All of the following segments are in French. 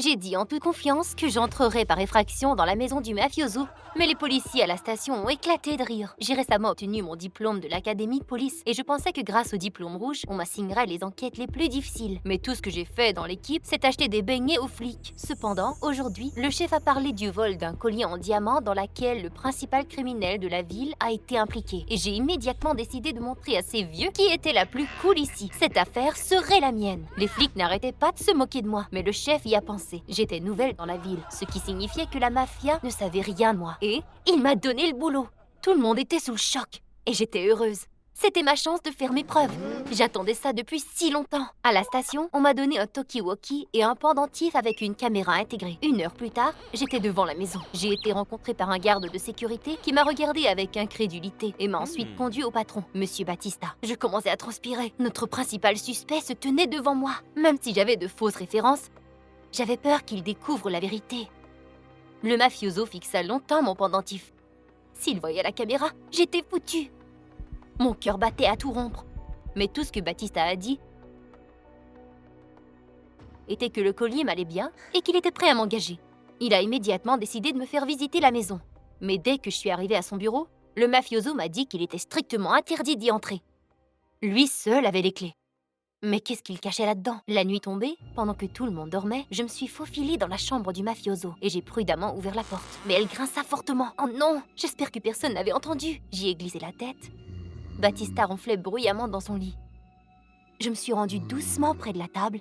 J'ai dit en toute confiance que j'entrerais par effraction dans la maison du mafioso, mais les policiers à la station ont éclaté de rire. J'ai récemment obtenu mon diplôme de l'académie de police et je pensais que grâce au diplôme rouge, on m'assignerait les enquêtes les plus difficiles. Mais tout ce que j'ai fait dans l'équipe, c'est acheter des beignets aux flics. Cependant, aujourd'hui, le chef a parlé du vol d'un collier en diamant dans laquelle le principal criminel de la ville a été impliqué. Et j'ai immédiatement décidé de montrer à ces vieux qui était la plus cool ici. Cette affaire serait la mienne. Les flics n'arrêtaient pas de se moquer de moi, mais le chef y a pensé. J'étais nouvelle dans la ville, ce qui signifiait que la mafia ne savait rien de moi. Et il m'a donné le boulot. Tout le monde était sous le choc. Et j'étais heureuse. C'était ma chance de faire mes preuves. J'attendais ça depuis si longtemps. À la station, on m'a donné un talkie-walkie et un pendentif avec une caméra intégrée. 1 heure plus tard, j'étais devant la maison. J'ai été rencontrée par un garde de sécurité qui m'a regardée avec incrédulité et m'a ensuite conduit au patron, Monsieur Batista. Je commençais à transpirer. Notre principal suspect se tenait devant moi. Même si j'avais de fausses références, j'avais peur qu'il découvre la vérité. Le mafioso fixa longtemps mon pendentif. S'il voyait la caméra, j'étais foutue. Mon cœur battait à tout rompre. Mais tout ce que Batista a dit était que le collier m'allait bien et qu'il était prêt à m'engager. Il a immédiatement décidé de me faire visiter la maison. Mais dès que je suis arrivée à son bureau, le mafioso m'a dit qu'il était strictement interdit d'y entrer. Lui seul avait les clés. Mais qu'est-ce qu'il cachait là-dedans? La nuit tombée, pendant que tout le monde dormait, je me suis faufilée dans la chambre du mafioso et j'ai prudemment ouvert la porte. Mais elle grinça fortement. Oh non! J'espère que personne n'avait entendu. J'y ai glissé la tête. Batista ronflait bruyamment dans son lit. Je me suis rendue doucement près de la table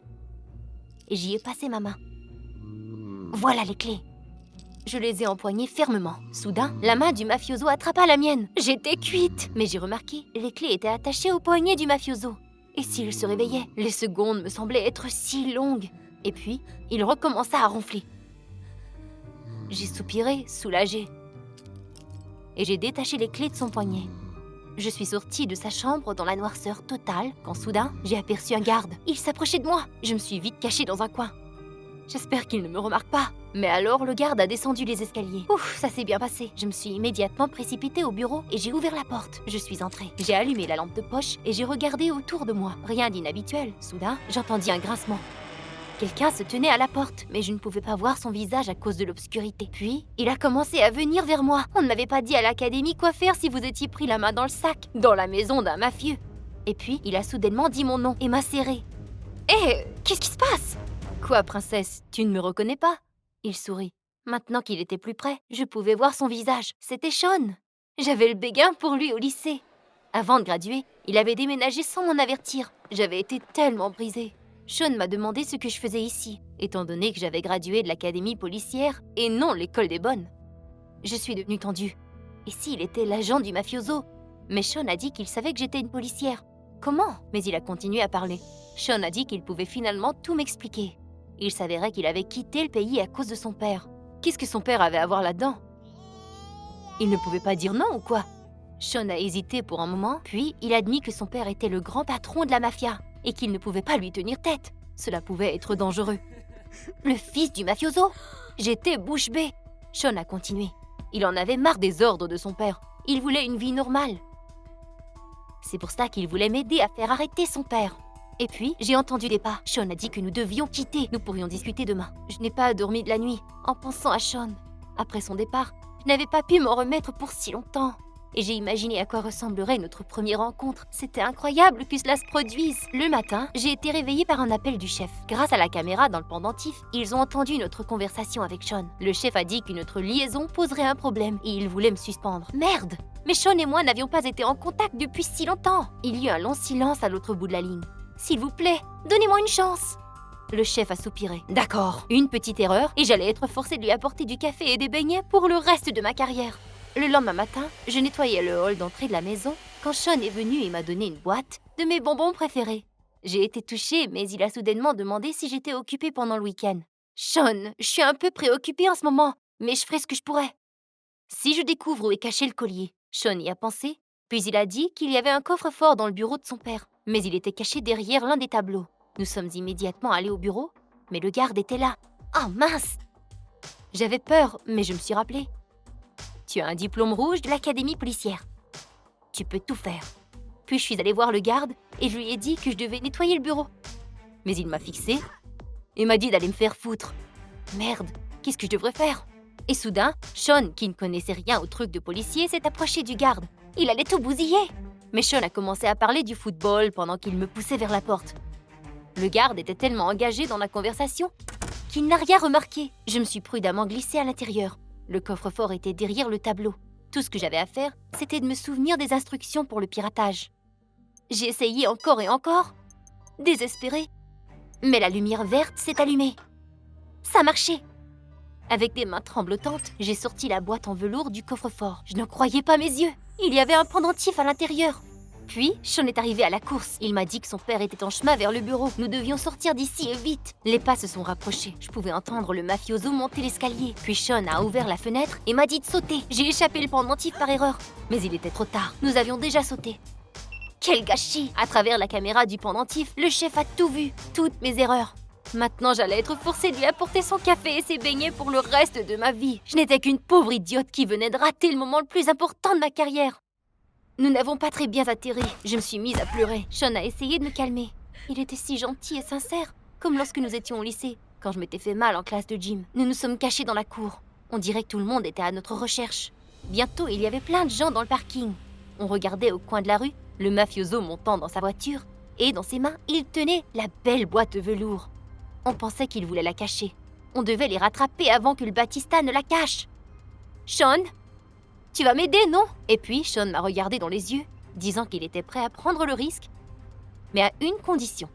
et j'y ai passé ma main. Voilà les clés. Je les ai empoignées fermement. Soudain, la main du mafioso attrapa la mienne. J'étais cuite. Mais j'ai remarqué, les clés étaient attachées au poignet du mafioso. Et s'il se réveillait, les secondes me semblaient être si longues. Et puis, il recommença à ronfler. J'ai soupiré, soulagée. Et j'ai détaché les clés de son poignet. Je suis sortie de sa chambre dans la noirceur totale quand soudain, j'ai aperçu un garde. Il s'approchait de moi. Je me suis vite cachée dans un coin. J'espère qu'il ne me remarque pas. Mais alors, le garde a descendu les escaliers. Ouf, ça s'est bien passé. Je me suis immédiatement précipitée au bureau et j'ai ouvert la porte. Je suis entrée. J'ai allumé la lampe de poche et j'ai regardé autour de moi. Rien d'inhabituel. Soudain, j'entendis un grincement. Quelqu'un se tenait à la porte, mais je ne pouvais pas voir son visage à cause de l'obscurité. Puis, il a commencé à venir vers moi. On ne m'avait pas dit à l'académie quoi faire si vous étiez pris la main dans le sac, dans la maison d'un mafieux. Et puis, il a soudainement dit mon nom et m'a serré. Hé, qu'est-ce qui se passe? Quoi, princesse, tu ne me reconnais pas? Il sourit. Maintenant qu'il était plus près, je pouvais voir son visage. C'était Sean. J'avais le béguin pour lui au lycée. Avant de graduer, il avait déménagé sans m'en avertir. J'avais été tellement brisée. Sean m'a demandé ce que je faisais ici, étant donné que j'avais gradué de l'académie policière et non l'école des bonnes. Je suis devenue tendue. Et s'il était l'agent du mafioso? Mais Sean a dit qu'il savait que j'étais une policière. Comment? Mais il a continué à parler. Sean a dit qu'il pouvait finalement tout m'expliquer. Il s'avérait qu'il avait quitté le pays à cause de son père. Qu'est-ce que son père avait à voir là-dedans? Il ne pouvait pas dire non ou quoi? Sean a hésité pour un moment, puis il a admis que son père était le grand patron de la mafia et qu'il ne pouvait pas lui tenir tête. Cela pouvait être dangereux. Le fils du mafioso? J'étais bouche bée. Sean a continué. Il en avait marre des ordres de son père. Il voulait une vie normale. C'est pour ça qu'il voulait m'aider à faire arrêter son père. Et puis, j'ai entendu des pas. Sean a dit que nous devions quitter. Nous pourrions discuter demain. Je n'ai pas dormi de la nuit en pensant à Sean. Après son départ, je n'avais pas pu m'en remettre pour si longtemps. Et j'ai imaginé à quoi ressemblerait notre première rencontre. C'était incroyable que cela se produise. Le matin, j'ai été réveillée par un appel du chef. Grâce à la caméra dans le pendentif, ils ont entendu notre conversation avec Sean. Le chef a dit que notre liaison poserait un problème et il voulait me suspendre. Merde! Mais Sean et moi n'avions pas été en contact depuis si longtemps. Il y eut un long silence à l'autre bout de la ligne. S'il vous plaît, donnez-moi une chance. Le chef a soupiré. D'accord, une petite erreur et j'allais être forcée de lui apporter du café et des beignets pour le reste de ma carrière. Le lendemain matin, je nettoyais le hall d'entrée de la maison quand Sean est venu et m'a donné une boîte de mes bonbons préférés. J'ai été touchée, mais il a soudainement demandé si j'étais occupée pendant le week-end. Sean, je suis un peu préoccupée en ce moment, mais je ferai ce que je pourrai. Si je découvre où est caché le collier, Sean y a pensé, puis il a dit qu'il y avait un coffre-fort dans le bureau de son père, mais il était caché derrière l'un des tableaux. Nous sommes immédiatement allés au bureau, mais le garde était là. Oh mince! J'avais peur, mais je me suis rappelée. Tu as un diplôme rouge de l'académie policière. Tu peux tout faire. Puis je suis allée voir le garde et je lui ai dit que je devais nettoyer le bureau. Mais il m'a fixée et m'a dit d'aller me faire foutre. Merde, qu'est-ce que je devrais faire? Et soudain, Sean, qui ne connaissait rien au truc de policier, s'est approché du garde. Il allait tout bousiller. Mais Sean a commencé à parler du football pendant qu'il me poussait vers la porte. Le garde était tellement engagé dans la conversation qu'il n'a rien remarqué. Je me suis prudemment glissée à l'intérieur. Le coffre-fort était derrière le tableau. Tout ce que j'avais à faire, c'était de me souvenir des instructions pour le piratage. J'ai essayé encore et encore, désespérée. Mais la lumière verte s'est allumée. Ça marchait. Avec des mains tremblotantes, j'ai sorti la boîte en velours du coffre-fort. Je ne croyais pas mes yeux. Il y avait un pendentif à l'intérieur. Puis, Sean est arrivé à la course. Il m'a dit que son père était en chemin vers le bureau. Nous devions sortir d'ici et vite. Les pas se sont rapprochés. Je pouvais entendre le mafioso monter l'escalier. Puis Sean a ouvert la fenêtre et m'a dit de sauter. J'ai échappé le pendentif par erreur. Mais il était trop tard. Nous avions déjà sauté. Quel gâchis! À travers la caméra du pendentif, le chef a tout vu. Toutes mes erreurs. Maintenant, j'allais être forcée de lui apporter son café et ses beignets pour le reste de ma vie. Je n'étais qu'une pauvre idiote qui venait de rater le moment le plus important de ma carrière. Nous n'avons pas très bien atterri. Je me suis mise à pleurer. Sean a essayé de me calmer. Il était si gentil et sincère, comme lorsque nous étions au lycée, quand je m'étais fait mal en classe de gym. Nous nous sommes cachés dans la cour. On dirait que tout le monde était à notre recherche. Bientôt, il y avait plein de gens dans le parking. On regardait au coin de la rue, le mafioso montant dans sa voiture, et dans ses mains, il tenait la belle boîte de velours. On pensait qu'il voulait la cacher. On devait les rattraper avant que le Batista ne la cache. Sean, tu vas m'aider, non? Et puis, Sean m'a regardé dans les yeux, disant qu'il était prêt à prendre le risque, mais à une condition.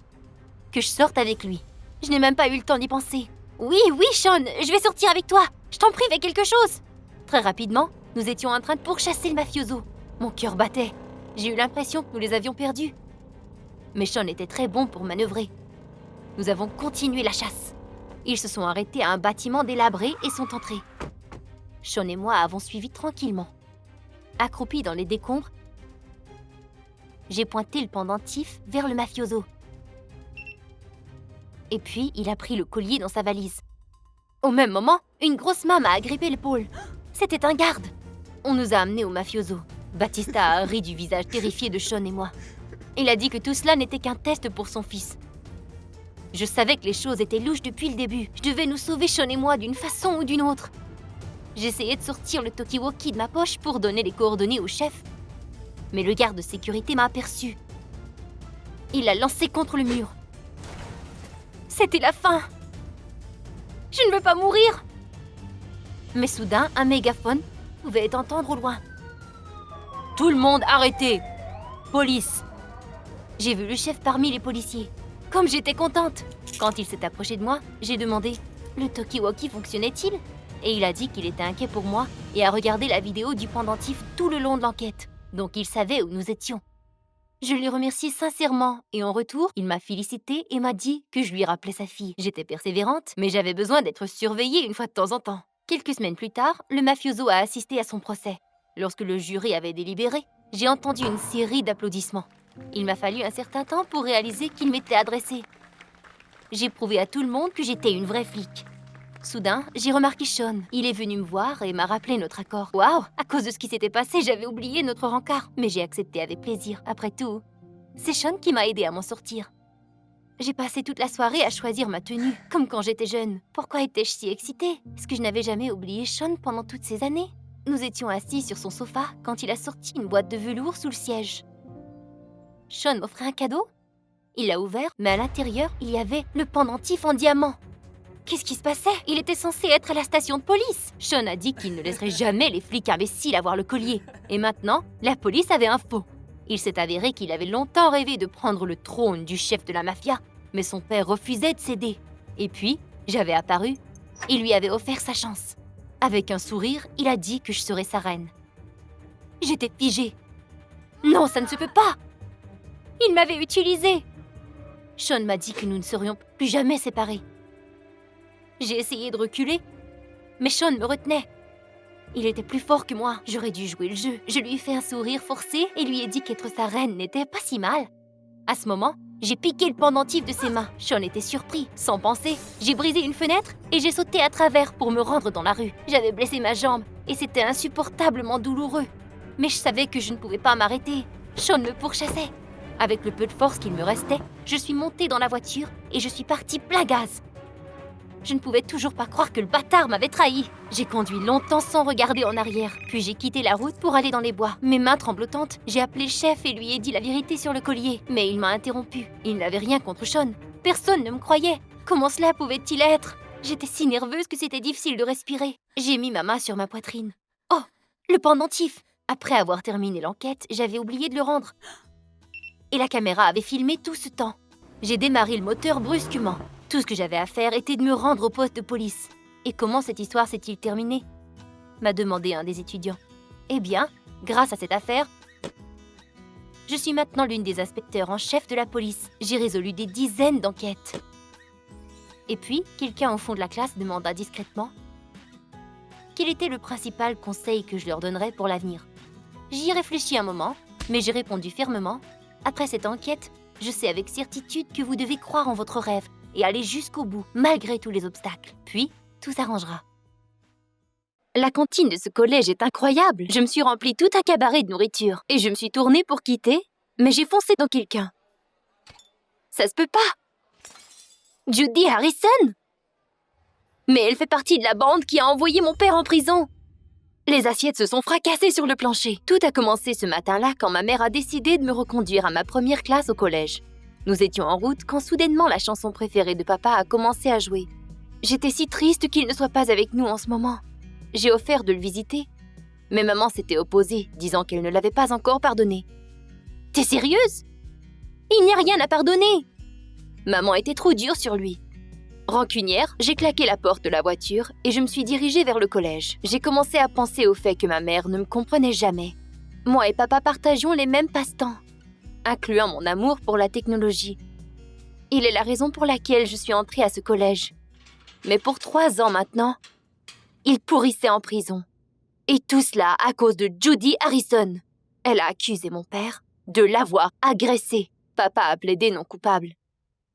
Que je sorte avec lui. Je n'ai même pas eu le temps d'y penser. Oui, Sean, je vais sortir avec toi. Je t'en prie, fais quelque chose. Très rapidement, nous étions en train de pourchasser le mafioso. Mon cœur battait. J'ai eu l'impression que nous les avions perdus. Mais Sean était très bon pour manœuvrer. Nous avons continué la chasse. Ils se sont arrêtés à un bâtiment délabré et sont entrés. Sean et moi avons suivi tranquillement. Accroupis dans les décombres, j'ai pointé le pendentif vers le mafioso. Et puis, il a pris le collier dans sa valise. Au même moment, une grosse main m'a agrippé l'épaule. C'était un garde. On nous a amenés au mafioso. Batista a ri du visage terrifié de Sean et moi. Il a dit que tout cela n'était qu'un test pour son fils. Je savais que les choses étaient louches depuis le début. Je devais nous sauver, Sean et moi, d'une façon ou d'une autre. J'essayais de sortir le talkie-walkie de ma poche pour donner les coordonnées au chef. Mais le garde de sécurité m'a aperçu. Il l'a lancé contre le mur. C'était la fin. Je ne veux pas mourir. Mais soudain, un mégaphone pouvait être entendu au loin. Tout le monde arrêté. Police. J'ai vu le chef parmi les policiers. Comme j'étais contente. Quand il s'est approché de moi, j'ai demandé « Le talkie-walkie fonctionnait-il » Et il a dit qu'il était inquiet pour moi et a regardé la vidéo du pendentif tout le long de l'enquête. Donc il savait où nous étions. Je lui remercie sincèrement et en retour, il m'a félicité et m'a dit que je lui rappelais sa fille. J'étais persévérante, mais j'avais besoin d'être surveillée une fois de temps en temps. Quelques semaines plus tard, le mafioso a assisté à son procès. Lorsque le jury avait délibéré, j'ai entendu une série d'applaudissements. Il m'a fallu un certain temps pour réaliser qu'il m'était adressé. J'ai prouvé à tout le monde que j'étais une vraie flic. Soudain, j'ai remarqué Sean. Il est venu me voir et m'a rappelé notre accord. Waouh! À cause de ce qui s'était passé, j'avais oublié notre rencard. Mais j'ai accepté avec plaisir. Après tout, c'est Sean qui m'a aidé à m'en sortir. J'ai passé toute la soirée à choisir ma tenue, comme quand j'étais jeune. Pourquoi étais-je si excitée? Est-ce que je n'avais jamais oublié Sean pendant toutes ces années? Nous étions assis sur son sofa quand il a sorti une boîte de velours sous le siège. Sean m'offrait un cadeau? Il l'a ouvert, mais à l'intérieur, il y avait le pendentif en diamant. Qu'est-ce qui se passait? Il était censé être à la station de police. Sean a dit qu'il ne laisserait jamais les flics imbéciles avoir le collier. Et maintenant, la police avait un faux. Il s'est avéré qu'il avait longtemps rêvé de prendre le trône du chef de la mafia, mais son père refusait de céder. Et puis, j'avais apparu. Il lui avait offert sa chance. Avec un sourire, il a dit que je serais sa reine. J'étais figée. Non, ça ne se peut pas! Il m'avait utilisée! Sean m'a dit que nous ne serions plus jamais séparés. J'ai essayé de reculer, mais Sean me retenait. Il était plus fort que moi. J'aurais dû jouer le jeu. Je lui ai fait un sourire forcé et lui ai dit qu'être sa reine n'était pas si mal. À ce moment, j'ai piqué le pendentif de ses mains. Sean était surpris. Sans penser, j'ai brisé une fenêtre et j'ai sauté à travers pour me rendre dans la rue. J'avais blessé ma jambe et c'était insupportablement douloureux. Mais je savais que je ne pouvais pas m'arrêter. Sean me pourchassait. Avec le peu de force qu'il me restait, je suis montée dans la voiture et je suis partie plein gaz. Je ne pouvais toujours pas croire que le bâtard m'avait trahi. J'ai conduit longtemps sans regarder en arrière, puis j'ai quitté la route pour aller dans les bois. Mes mains tremblotantes, j'ai appelé le chef et lui ai dit la vérité sur le collier. Mais il m'a interrompu. Il n'avait rien contre Sean. Personne ne me croyait. Comment cela pouvait-il être? J'étais si nerveuse que c'était difficile de respirer. J'ai mis ma main sur ma poitrine. Oh, le pendentif! Après avoir terminé l'enquête, j'avais oublié de le rendre. Et la caméra avait filmé tout ce temps. J'ai démarré le moteur brusquement. Tout ce que j'avais à faire était de me rendre au poste de police. Et comment cette histoire s'est-il terminée? M'a demandé un des étudiants. Eh bien, grâce à cette affaire, je suis maintenant l'une des inspecteurs en chef de la police. J'ai résolu des dizaines d'enquêtes. Et puis, quelqu'un au fond de la classe demanda discrètement quel était le principal conseil que je leur donnerais pour l'avenir. J'y ai réfléchi un moment, mais j'ai répondu fermement. Après cette enquête, je sais avec certitude que vous devez croire en votre rêve et aller jusqu'au bout, malgré tous les obstacles. Puis, tout s'arrangera. La cantine de ce collège est incroyable. Je me suis rempli tout un cabaret de nourriture et je me suis tournée pour quitter, mais j'ai foncé dans quelqu'un. Ça se peut pas! Judy Harrison! Mais elle fait partie de la bande qui a envoyé mon père en prison. Les assiettes se sont fracassées sur le plancher. Tout a commencé ce matin-là quand ma mère a décidé de me reconduire à ma première classe au collège. Nous étions en route quand soudainement la chanson préférée de papa a commencé à jouer. J'étais si triste qu'il ne soit pas avec nous en ce moment. J'ai offert de le visiter, mais maman s'était opposée, disant qu'elle ne l'avait pas encore pardonné. « T'es sérieuse? Il n'y a rien à pardonner !» Maman était trop dure sur lui. Rancunière, j'ai claqué la porte de la voiture et je me suis dirigée vers le collège. J'ai commencé à penser au fait que ma mère ne me comprenait jamais. Moi et papa partagions les mêmes passe-temps, incluant mon amour pour la technologie. Il est la raison pour laquelle je suis entrée à ce collège. Mais pour 3 ans maintenant, il pourrissait en prison. Et tout cela à cause de Judy Harrison. Elle a accusé mon père de l'avoir agressé. Papa a plaidé non coupable.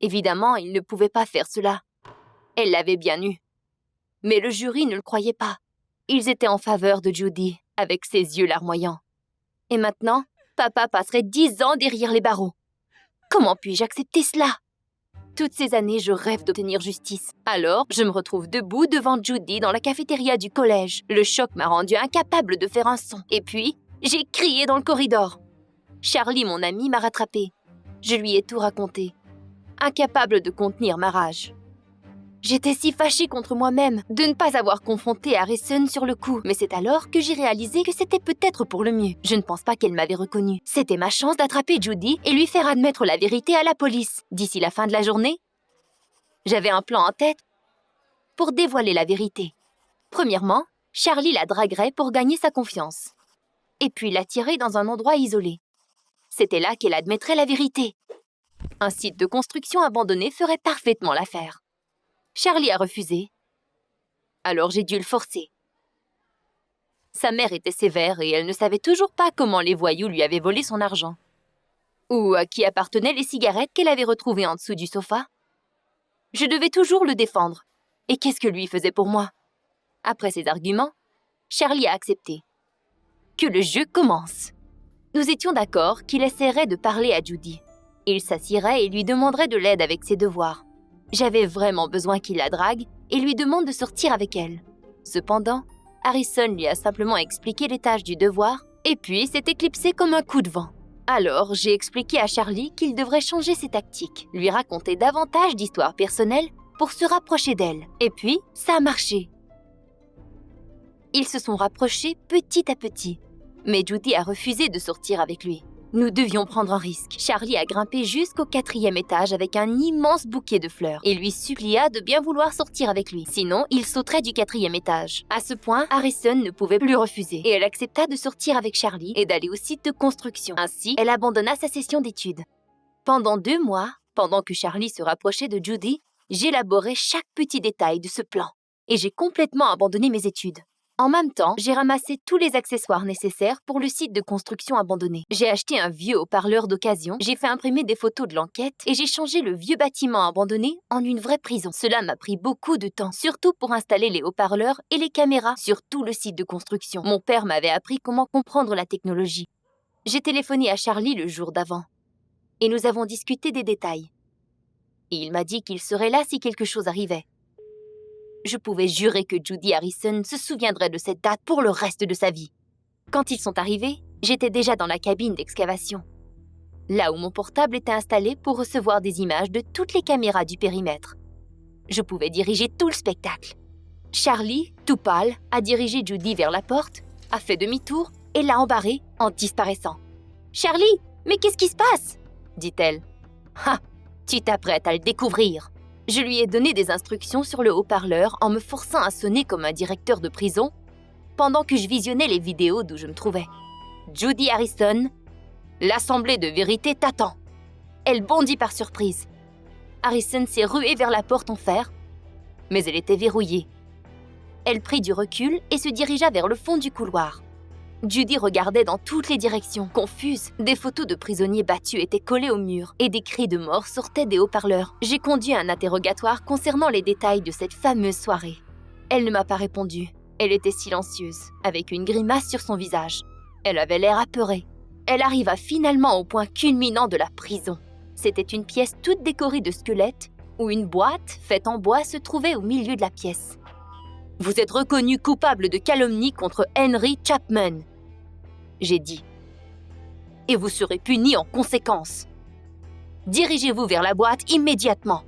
Évidemment, il ne pouvait pas faire cela. Elle l'avait bien eu. Mais le jury ne le croyait pas. Ils étaient en faveur de Judy, avec ses yeux larmoyants. Et maintenant, papa passerait 10 ans derrière les barreaux. Comment puis-je accepter cela? Toutes ces années, je rêve d'obtenir justice. Alors, je me retrouve debout devant Judy dans la cafétéria du collège. Le choc m'a rendu incapable de faire un son. Et puis, j'ai crié dans le corridor. Charlie, mon ami, m'a rattrapée. Je lui ai tout raconté. Incapable de contenir ma rage. J'étais si fâchée contre moi-même de ne pas avoir confronté Harrison sur le coup. Mais c'est alors que j'ai réalisé que c'était peut-être pour le mieux. Je ne pense pas qu'elle m'avait reconnue. C'était ma chance d'attraper Judy et lui faire admettre la vérité à la police. D'ici la fin de la journée, j'avais un plan en tête pour dévoiler la vérité. Premièrement, Charlie la draguerait pour gagner sa confiance. Et puis l'attirer dans un endroit isolé. C'était là qu'elle admettrait la vérité. Un site de construction abandonné ferait parfaitement l'affaire. Charlie a refusé. Alors j'ai dû le forcer. Sa mère était sévère et elle ne savait toujours pas comment les voyous lui avaient volé son argent. Ou à qui appartenaient les cigarettes qu'elle avait retrouvées en dessous du sofa. Je devais toujours le défendre. Et qu'est-ce que lui faisait pour moi? Après ces arguments, Charlie a accepté. Que le jeu commence. Nous étions d'accord qu'il essaierait de parler à Judy. Il s'assierait et lui demanderait de l'aide avec ses devoirs. J'avais vraiment besoin qu'il la drague et lui demande de sortir avec elle. Cependant, Harrison lui a simplement expliqué les tâches du devoir et puis s'est éclipsé comme un coup de vent. Alors, j'ai expliqué à Charlie qu'il devrait changer ses tactiques, lui raconter davantage d'histoires personnelles pour se rapprocher d'elle. Et puis, ça a marché. Ils se sont rapprochés petit à petit, mais Judy a refusé de sortir avec lui. Nous devions prendre un risque. Charlie a grimpé jusqu'au 4e étage avec un immense bouquet de fleurs et lui supplia de bien vouloir sortir avec lui. Sinon, il sauterait du 4e étage. À ce point, Harrison ne pouvait plus refuser et elle accepta de sortir avec Charlie et d'aller au site de construction. Ainsi, elle abandonna sa session d'études. Pendant 2 mois, pendant que Charlie se rapprochait de Judy, j'élaborais chaque petit détail de ce plan et j'ai complètement abandonné mes études. En même temps, j'ai ramassé tous les accessoires nécessaires pour le site de construction abandonné. J'ai acheté un vieux haut-parleur d'occasion, j'ai fait imprimer des photos de l'enquête et j'ai changé le vieux bâtiment abandonné en une vraie prison. Cela m'a pris beaucoup de temps, surtout pour installer les haut-parleurs et les caméras sur tout le site de construction. Mon père m'avait appris comment comprendre la technologie. J'ai téléphoné à Charlie le jour d'avant et nous avons discuté des détails. Et il m'a dit qu'il serait là si quelque chose arrivait. Je pouvais jurer que Judy Harrison se souviendrait de cette date pour le reste de sa vie. Quand ils sont arrivés, j'étais déjà dans la cabine d'excavation, là où mon portable était installé pour recevoir des images de toutes les caméras du périmètre. Je pouvais diriger tout le spectacle. Charlie, tout pâle, a dirigé Judy vers la porte, a fait demi-tour et l'a embarrée en disparaissant. « Charlie, mais qu'est-ce qui se passe ?» dit-elle. « Ah, tu t'apprêtes à le découvrir !» Je lui ai donné des instructions sur le haut-parleur en me forçant à sonner comme un directeur de prison pendant que je visionnais les vidéos d'où je me trouvais. « Judy Harrison, l'Assemblée de vérité t'attend !» Elle bondit par surprise. Harrison s'est ruée vers la porte en fer, mais elle était verrouillée. Elle prit du recul et se dirigea vers le fond du couloir. Judy regardait dans toutes les directions, confuse. Des photos de prisonniers battus étaient collées au mur et des cris de mort sortaient des haut-parleurs. J'ai conduit un interrogatoire concernant les détails de cette fameuse soirée. Elle ne m'a pas répondu. Elle était silencieuse, avec une grimace sur son visage. Elle avait l'air apeurée. Elle arriva finalement au point culminant de la prison. C'était une pièce toute décorée de squelettes où une boîte faite en bois se trouvait au milieu de la pièce. « Vous êtes reconnu coupable de calomnie contre Henry Chapman », j'ai dit. « Et vous serez puni en conséquence. Dirigez-vous vers la boîte immédiatement. »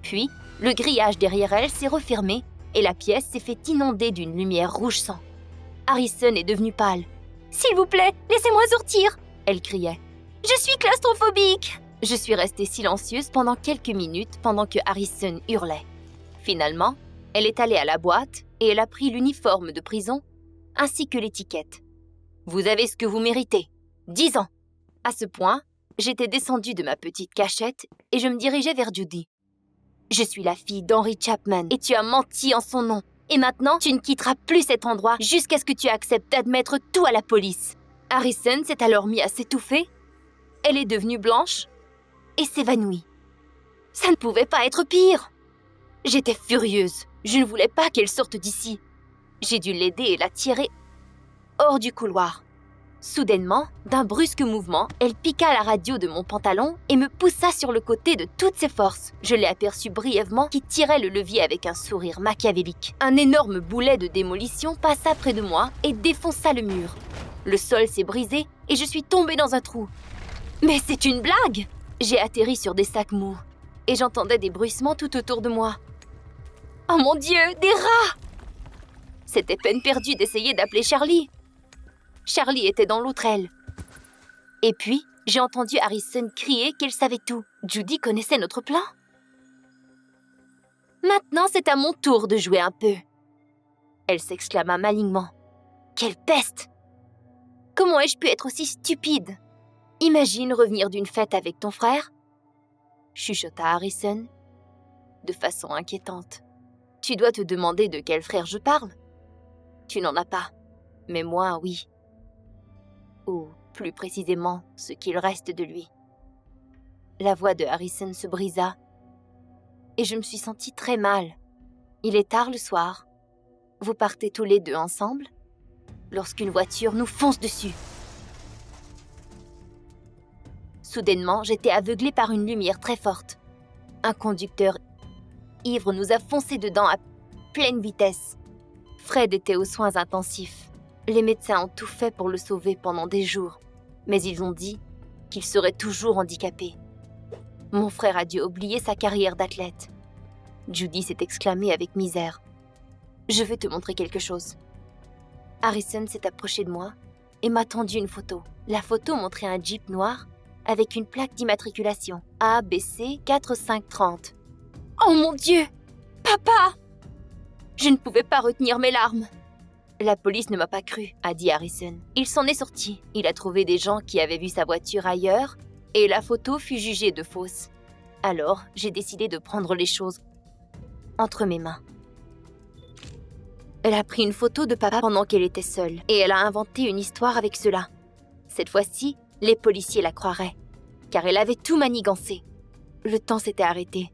Puis, le grillage derrière elle s'est refermé et la pièce s'est fait inonder d'une lumière rouge sang. Harrison est devenue pâle. « S'il vous plaît, laissez-moi sortir !» elle criait. « Je suis claustrophobique !» Je suis restée silencieuse pendant quelques minutes pendant que Harrison hurlait. Finalement, elle est allée à la boîte et elle a pris l'uniforme de prison ainsi que l'étiquette. « Vous avez ce que vous méritez. 10 ans !» À ce point, j'étais descendue de ma petite cachette et je me dirigeais vers Judy. « Je suis la fille d'Henry Chapman et tu as menti en son nom. Et maintenant, tu ne quitteras plus cet endroit jusqu'à ce que tu acceptes d'admettre tout à la police. » Harrison s'est alors mis à s'étouffer. Elle est devenue blanche et s'évanouit. Ça ne pouvait pas être pire. J'étais furieuse. Je ne voulais pas qu'elle sorte d'ici. J'ai dû l'aider et la tirer hors du couloir. Soudainement, d'un brusque mouvement, elle piqua la radio de mon pantalon et me poussa sur le côté de toutes ses forces. Je l'ai aperçue brièvement qui tirait le levier avec un sourire machiavélique. Un énorme boulet de démolition passa près de moi et défonça le mur. Le sol s'est brisé et je suis tombée dans un trou. Mais c'est une blague! J'ai atterri sur des sacs mous et j'entendais des bruissements tout autour de moi. Oh mon Dieu, des rats! C'était peine perdue d'essayer d'appeler Charlie. Charlie était dans l'autre aile. Et puis, j'ai entendu Harrison crier qu'elle savait tout. Judy connaissait notre plan. Maintenant, c'est à mon tour de jouer un peu. Elle s'exclama malignement. Quelle peste! Comment ai-je pu être aussi stupide? Imagine revenir d'une fête avec ton frère, chuchota Harrison, de façon inquiétante. Tu dois te demander de quel frère je parle. Tu n'en as pas, mais moi, oui. Ou, plus précisément, ce qu'il reste de lui. La voix de Harrison se brisa, et je me suis sentie très mal. Il est tard le soir. Vous partez tous les deux ensemble, lorsqu'une voiture nous fonce dessus. Soudainement, j'étais aveuglée par une lumière très forte. Un conducteur ivre nous a foncé dedans à pleine vitesse. Fred était aux soins intensifs. Les médecins ont tout fait pour le sauver pendant des jours, mais ils ont dit qu'il serait toujours handicapé. Mon frère a dû oublier sa carrière d'athlète. Judy s'est exclamée avec misère. « Je veux te montrer quelque chose. » Harrison s'est approché de moi et m'a tendu une photo. La photo montrait un Jeep noir avec une plaque d'immatriculation ABC 4530. Oh mon Dieu! Papa! Je ne pouvais pas retenir mes larmes. La police ne m'a pas cru, a dit Harrison. Il s'en est sorti. Il a trouvé des gens qui avaient vu sa voiture ailleurs et la photo fut jugée de fausse. Alors, j'ai décidé de prendre les choses entre mes mains. Elle a pris une photo de papa pendant qu'elle était seule et elle a inventé une histoire avec cela. Cette fois-ci, les policiers la croiraient, car elle avait tout manigancé. Le temps s'était arrêté.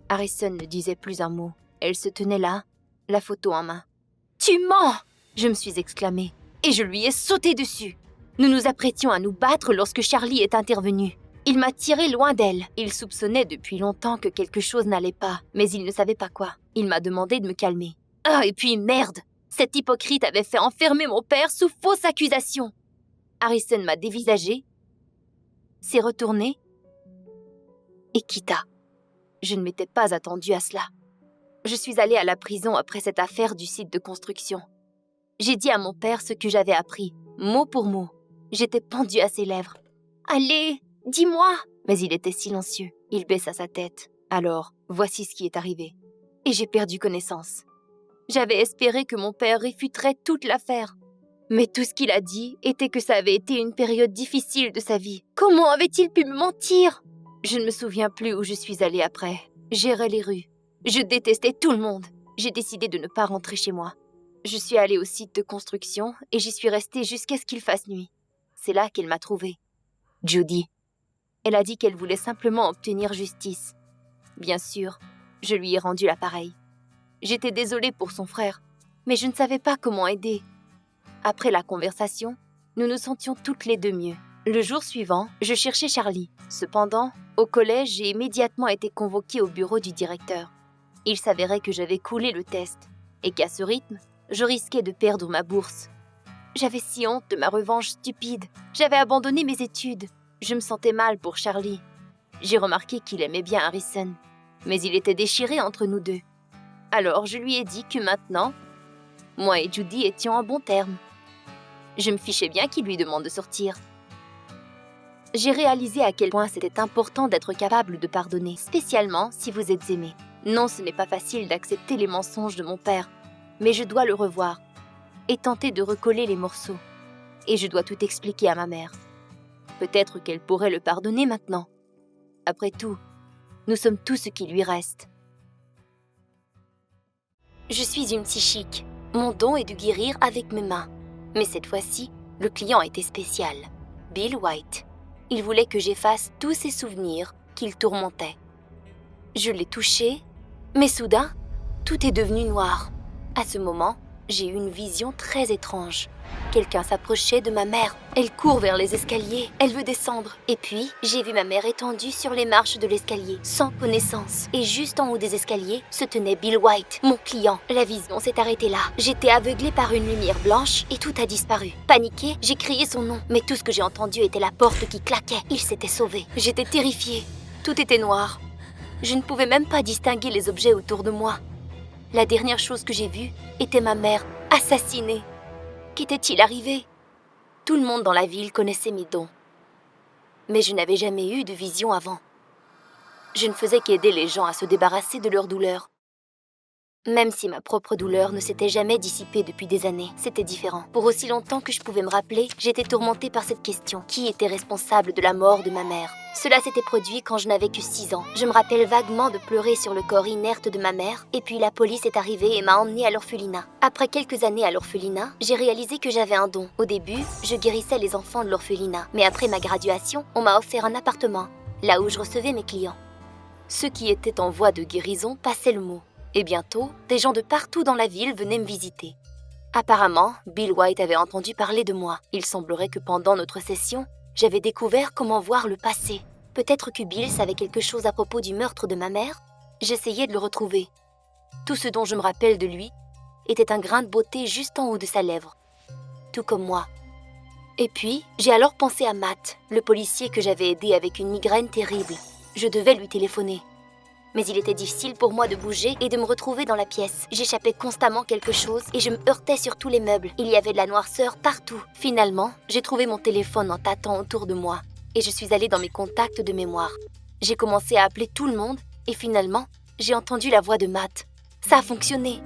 Harrison ne disait plus un mot. Elle se tenait là, la photo en main. « Tu mens !» je me suis exclamée, et je lui ai sauté dessus. Nous nous apprêtions à nous battre lorsque Charlie est intervenu. Il m'a tiré loin d'elle. Il soupçonnait depuis longtemps que quelque chose n'allait pas, mais il ne savait pas quoi. Il m'a demandé de me calmer. Ah, et puis merde! Cet hypocrite avait fait enfermer mon père sous fausse accusation. Harrison m'a dévisagé, s'est retourné et quitta. Je ne m'étais pas attendue à cela. Je suis allée à la prison après cette affaire du site de construction. J'ai dit à mon père ce que j'avais appris, mot pour mot. J'étais pendue à ses lèvres. « Allez, dis-moi !» Mais il était silencieux. Il baissa sa tête. Alors, voici ce qui est arrivé. Et j'ai perdu connaissance. J'avais espéré que mon père réfuterait toute l'affaire. Mais tout ce qu'il a dit était que ça avait été une période difficile de sa vie. Comment avait-il pu me mentir? Je ne me souviens plus où je suis allée après. J'errais les rues. Je détestais tout le monde. J'ai décidé de ne pas rentrer chez moi. Je suis allée au site de construction et j'y suis restée jusqu'à ce qu'il fasse nuit. C'est là qu'elle m'a trouvée. Judy. Elle a dit qu'elle voulait simplement obtenir justice. Bien sûr, je lui ai rendu l'appareil. J'étais désolée pour son frère, mais je ne savais pas comment aider. Après la conversation, nous nous sentions toutes les deux mieux. Le jour suivant, je cherchais Charlie. Cependant, au collège, j'ai immédiatement été convoquée au bureau du directeur. Il s'avérait que j'avais coulé le test et qu'à ce rythme, je risquais de perdre ma bourse. J'avais si honte de ma revanche stupide. J'avais abandonné mes études. Je me sentais mal pour Charlie. J'ai remarqué qu'il aimait bien Harrison, mais il était déchiré entre nous deux. Alors je lui ai dit que maintenant, moi et Judy étions en bons termes. Je me fichais bien qu'il lui demande de sortir. J'ai réalisé à quel point c'était important d'être capable de pardonner, spécialement si vous êtes aimé. Non, ce n'est pas facile d'accepter les mensonges de mon père, mais je dois le revoir et tenter de recoller les morceaux. Et je dois tout expliquer à ma mère. Peut-être qu'elle pourrait le pardonner maintenant. Après tout, nous sommes tout ce qui lui reste. Je suis une psychique. Mon don est de guérir avec mes mains. Mais cette fois-ci, le client était spécial. Bill White. Il voulait que j'efface tous ces souvenirs qu'il tourmentait. Je l'ai touché, mais soudain, tout est devenu noir. À ce moment, j'ai eu une vision très étrange. Quelqu'un s'approchait de ma mère. Elle court vers les escaliers. Elle veut descendre. Et puis, j'ai vu ma mère étendue sur les marches de l'escalier, sans connaissance. Et juste en haut des escaliers, se tenait Bill White, mon client. La vision s'est arrêtée là. J'étais aveuglée par une lumière blanche et tout a disparu. Paniquée, j'ai crié son nom. Mais tout ce que j'ai entendu était la porte qui claquait. Il s'était sauvé. J'étais terrifiée. Tout était noir. Je ne pouvais même pas distinguer les objets autour de moi. La dernière chose que j'ai vue était ma mère assassinée. Qu'était-il arrivé? Tout le monde dans la ville connaissait mes dons. Mais je n'avais jamais eu de vision avant. Je ne faisais qu'aider les gens à se débarrasser de leur douleur. Même si ma propre douleur ne s'était jamais dissipée depuis des années, c'était différent. Pour aussi longtemps que je pouvais me rappeler, j'étais tourmentée par cette question. Qui était responsable de la mort de ma mère? Cela s'était produit quand je n'avais que 6 ans. Je me rappelle vaguement de pleurer sur le corps inerte de ma mère, et puis la police est arrivée et m'a emmenée à l'orphelinat. Après quelques années à l'orphelinat, j'ai réalisé que j'avais un don. Au début, je guérissais les enfants de l'orphelinat, mais après ma graduation, on m'a offert un appartement, là où je recevais mes clients. Ceux qui étaient en voie de guérison passaient le mot. Et bientôt, des gens de partout dans la ville venaient me visiter. Apparemment, Bill White avait entendu parler de moi. Il semblerait que pendant notre session, j'avais découvert comment voir le passé. Peut-être que Bill savait quelque chose à propos du meurtre de ma mère. J'essayais de le retrouver. Tout ce dont je me rappelle de lui était un grain de beauté juste en haut de sa lèvre. Tout comme moi. Et puis, j'ai alors pensé à Matt, le policier que j'avais aidé avec une migraine terrible. Je devais lui téléphoner. Mais il était difficile pour moi de bouger et de me retrouver dans la pièce. J'échappais constamment quelque chose et je me heurtais sur tous les meubles. Il y avait de la noirceur partout. Finalement, j'ai trouvé mon téléphone en tâtant autour de moi et je suis allée dans mes contacts de mémoire. J'ai commencé à appeler tout le monde et finalement, j'ai entendu la voix de Matt. Ça a fonctionné.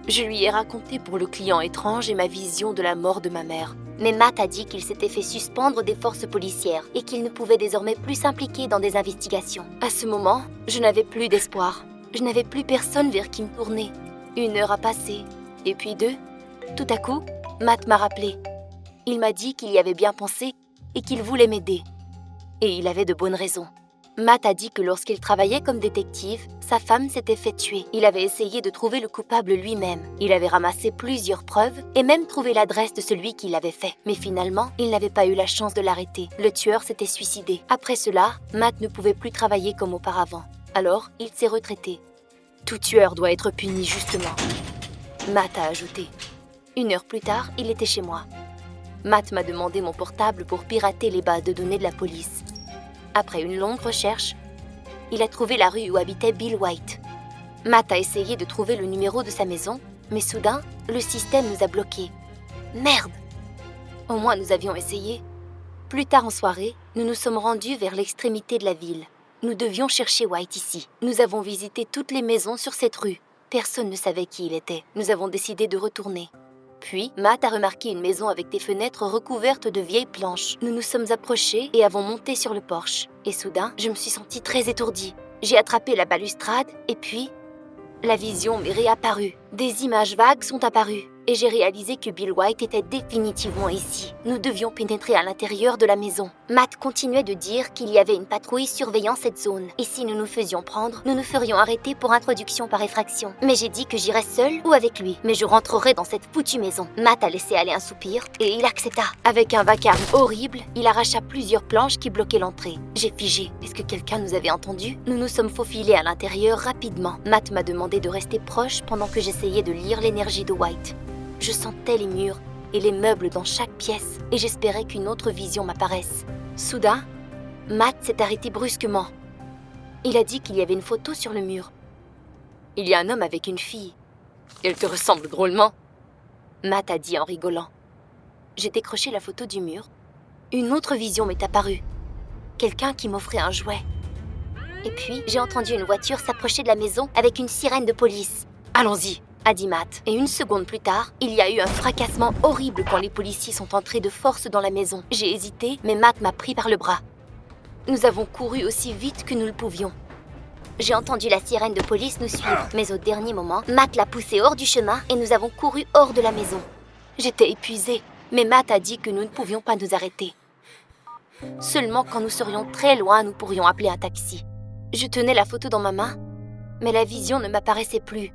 Je lui ai raconté pour le client étrange et ma vision de la mort de ma mère. Mais Matt a dit qu'il s'était fait suspendre des forces policières et qu'il ne pouvait désormais plus s'impliquer dans des investigations. À ce moment, je n'avais plus d'espoir. Je n'avais plus personne vers qui me tourner. 1 heure a passé, et puis 2. Tout à coup, Matt m'a rappelé. Il m'a dit qu'il y avait bien pensé et qu'il voulait m'aider. Et il avait de bonnes raisons. Matt a dit que lorsqu'il travaillait comme détective, sa femme s'était fait tuer. Il avait essayé de trouver le coupable lui-même. Il avait ramassé plusieurs preuves et même trouvé l'adresse de celui qui l'avait fait. Mais finalement, il n'avait pas eu la chance de l'arrêter. Le tueur s'était suicidé. Après cela, Matt ne pouvait plus travailler comme auparavant. Alors, il s'est retraité. Tout tueur doit être puni justement. Matt a ajouté. 1 heure plus tard, il était chez moi. Matt m'a demandé mon portable pour pirater les bases de données de la police. Après une longue recherche, il a trouvé la rue où habitait Bill White. Matt a essayé de trouver le numéro de sa maison, mais soudain, le système nous a bloqués. Merde! Au moins nous avions essayé. Plus tard en soirée, nous nous sommes rendus vers l'extrémité de la ville. Nous devions chercher White ici. Nous avons visité toutes les maisons sur cette rue. Personne ne savait qui il était. Nous avons décidé de retourner. Puis, Matt a remarqué une maison avec des fenêtres recouvertes de vieilles planches. Nous nous sommes approchés et avons monté sur le porche. Et soudain, je me suis sentie très étourdie. J'ai attrapé la balustrade et puis... la vision m'est réapparue. Des images vagues sont apparues. Et j'ai réalisé que Bill White était définitivement ici. Nous devions pénétrer à l'intérieur de la maison. Matt continuait de dire qu'il y avait une patrouille surveillant cette zone. Et si nous nous faisions prendre, nous nous ferions arrêter pour introduction par effraction. Mais j'ai dit que j'irais seule ou avec lui. Mais je rentrerai dans cette foutue maison. Matt a laissé aller un soupir et il accepta. Avec un vacarme horrible, il arracha plusieurs planches qui bloquaient l'entrée. J'ai figé. Est-ce que quelqu'un nous avait entendus? Nous nous sommes faufilés à l'intérieur rapidement. Matt m'a demandé de rester proche pendant que j'essayais de lire l'énergie de White. Je sentais les murs et les meubles dans chaque pièce et j'espérais qu'une autre vision m'apparaisse. Soudain, Matt s'est arrêté brusquement. Il a dit qu'il y avait une photo sur le mur. Il y a un homme avec une fille. Elle te ressemble drôlement. Matt a dit en rigolant. J'ai décroché la photo du mur. Une autre vision m'est apparue. Quelqu'un qui m'offrait un jouet. Et puis, j'ai entendu une voiture s'approcher de la maison avec une sirène de police. Allons-y, a dit Matt. Et 1 seconde plus tard, il y a eu un fracassement horrible quand les policiers sont entrés de force dans la maison. J'ai hésité, mais Matt m'a pris par le bras. Nous avons couru aussi vite que nous le pouvions. J'ai entendu la sirène de police nous suivre, mais au dernier moment, Matt l'a poussé hors du chemin et nous avons couru hors de la maison. J'étais épuisée, mais Matt a dit que nous ne pouvions pas nous arrêter. Seulement quand nous serions très loin, nous pourrions appeler un taxi. Je tenais la photo dans ma main, mais la vision ne m'apparaissait plus.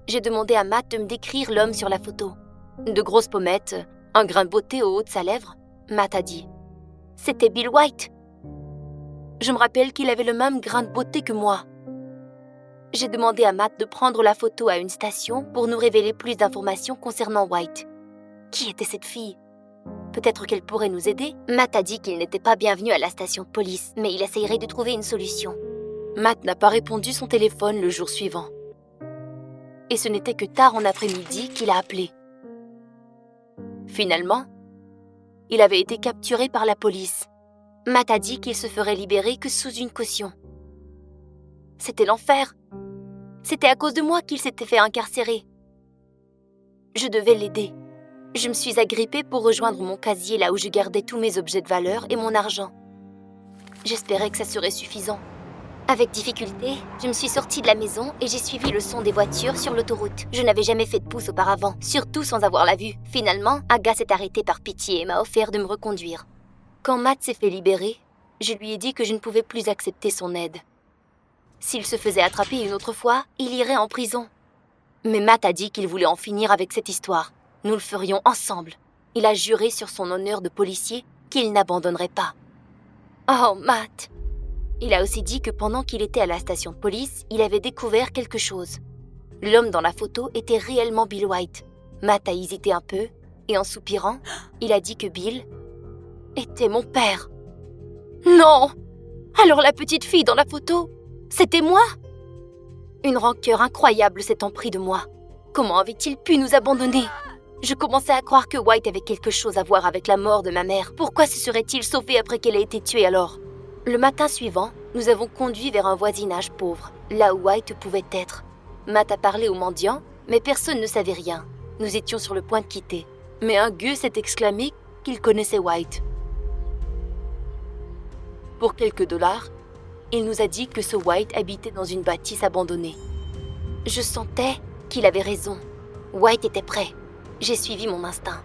J'ai demandé à Matt de me décrire l'homme sur la photo. De grosses pommettes, un grain de beauté au haut de sa lèvre. Matt a dit « C'était Bill White ». Je me rappelle qu'il avait le même grain de beauté que moi. J'ai demandé à Matt de prendre la photo à une station pour nous révéler plus d'informations concernant White. Qui était cette fille? Peut-être qu'elle pourrait nous aider? Matt a dit qu'il n'était pas bienvenu à la station de police, mais il essayerait de trouver une solution. Matt n'a pas répondu son téléphone le jour suivant. Et ce n'était que tard en après-midi qu'il a appelé. Finalement, il avait été capturé par la police. Matt a dit qu'il se ferait libérer que sous une caution. C'était l'enfer. C'était à cause de moi qu'il s'était fait incarcérer. Je devais l'aider. Je me suis agrippée pour rejoindre mon casier là où je gardais tous mes objets de valeur et mon argent. J'espérais que ça serait suffisant. Avec difficulté, je me suis sortie de la maison et j'ai suivi le son des voitures sur l'autoroute. Je n'avais jamais fait de pouce auparavant, surtout sans avoir la vue. Finalement, un gars s'est arrêté par pitié et m'a offert de me reconduire. Quand Matt s'est fait libérer, je lui ai dit que je ne pouvais plus accepter son aide. S'il se faisait attraper une autre fois, il irait en prison. Mais Matt a dit qu'il voulait en finir avec cette histoire. Nous le ferions ensemble. Il a juré sur son honneur de policier qu'il n'abandonnerait pas. Oh, Matt! Il a aussi dit que pendant qu'il était à la station de police, il avait découvert quelque chose. L'homme dans la photo était réellement Bill White. Matt a hésité un peu, et en soupirant, il a dit que Bill était mon père. Non! Alors la petite fille dans la photo, c'était moi? Une rancœur incroyable s'est emprise de moi. Comment avait-il pu nous abandonner? Je commençais à croire que White avait quelque chose à voir avec la mort de ma mère. Pourquoi se serait-il sauvé après qu'elle ait été tuée alors? Le matin suivant, nous avons conduit vers un voisinage pauvre, là où White pouvait être. Matt a parlé aux mendiants, mais personne ne savait rien. Nous étions sur le point de quitter. Mais un gueux s'est exclamé qu'il connaissait White. Pour quelques dollars, il nous a dit que ce White habitait dans une bâtisse abandonnée. Je sentais qu'il avait raison. White était prêt. J'ai suivi mon instinct.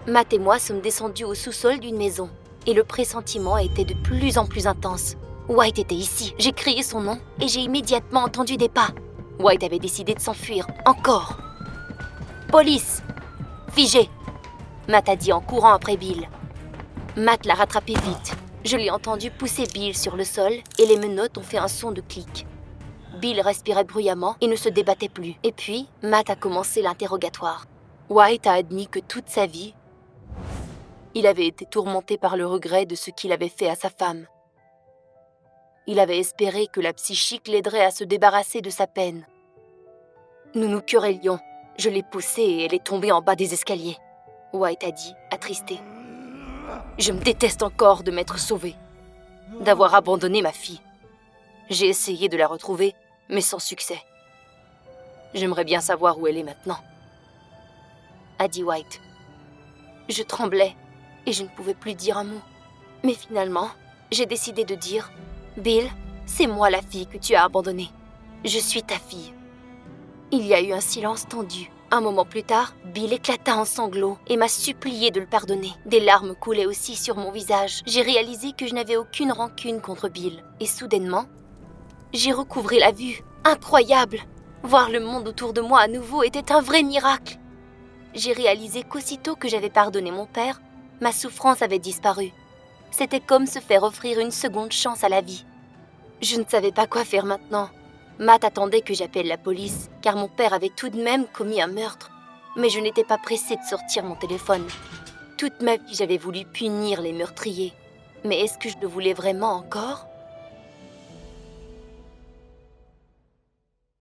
Matt et moi sommes descendus au sous-sol d'une maison. Et le pressentiment était de plus en plus intense. White était ici. J'ai crié son nom et j'ai immédiatement entendu des pas. White avait décidé de s'enfuir. Encore. Police! Figé! Matt a dit en courant après Bill. Matt l'a rattrapé vite. Je l'ai entendu pousser Bill sur le sol et les menottes ont fait un son de clic. Bill respirait bruyamment et ne se débattait plus. Et puis, Matt a commencé l'interrogatoire. White a admis que toute sa vie, il avait été tourmenté par le regret de ce qu'il avait fait à sa femme. Il avait espéré que la psychique l'aiderait à se débarrasser de sa peine. Nous nous querellions. Je l'ai poussée et elle est tombée en bas des escaliers. White a dit, attristé. Je me déteste encore de m'être sauvé, d'avoir abandonné ma fille. J'ai essayé de la retrouver, mais sans succès. J'aimerais bien savoir où elle est maintenant, a dit White. Je tremblais et je ne pouvais plus dire un mot. Mais finalement, j'ai décidé de dire « Bill, c'est moi la fille que tu as abandonnée. Je suis ta fille. » Il y a eu un silence tendu. Un moment plus tard, Bill éclata en sanglots et m'a supplié de le pardonner. Des larmes coulaient aussi sur mon visage. J'ai réalisé que je n'avais aucune rancune contre Bill. Et soudainement, j'ai recouvré la vue. Incroyable! Voir le monde autour de moi à nouveau était un vrai miracle. J'ai réalisé qu'aussitôt que j'avais pardonné mon père, ma souffrance avait disparu. C'était comme se faire offrir une seconde chance à la vie. Je ne savais pas quoi faire maintenant. Matt attendait que j'appelle la police, car mon père avait tout de même commis un meurtre. Mais je n'étais pas pressée de sortir mon téléphone. Toute ma vie, j'avais voulu punir les meurtriers. Mais est-ce que je le voulais vraiment encore ?